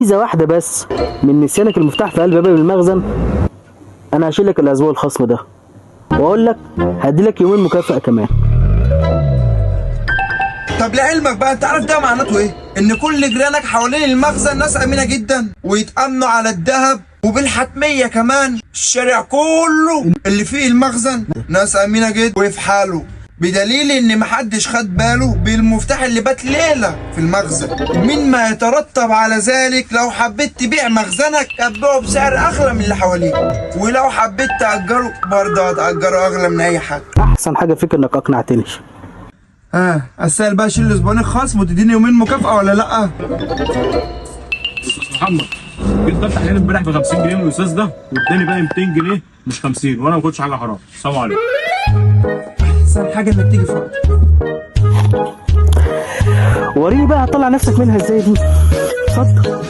ميزه واحده بس من نسيانك المفتاح في قلب باب المخزن، انا هشيل لك الاسبوع الخصم ده، واقول لك هدي لك يومين مكافأة كمان. طب لعلمك بقى، انت عارف ده معناته ايه؟ ان كل جيرانك حوالين المخزن ناس امينه جدا ويتامنوا على الذهب، وبالحتميه كمان الشارع كله اللي فيه المخزن ناس امينه جدا وفي حاله، بدليل ان محدش خد باله بالمفتاح اللي بات ليله في المخزن. مما يترتب على ذلك لو حبيت تبيع مخزنك هتبيعه بسعر اغلى من اللي حواليك، ولو حبيت تأجره برضه هتأجره اغلى من اي حد. احسن حاجه فيك انك اقنعتني. اسال بقى شيل الاسبوعين خصم وتديني يومين مكافأة ولا لا؟ استاذ محمد، جيت بفتح هنا امبارح ب 50 جنيه من الاستاذ ده واداني باقي 200 جنيه مش 50، وانا ما كنتش حاجه حرام. السلام عليكم. احسن حاجه انك تيجي في وقت. وريني بقى هتطلع نفسك منها ازاي دي. اتفضل.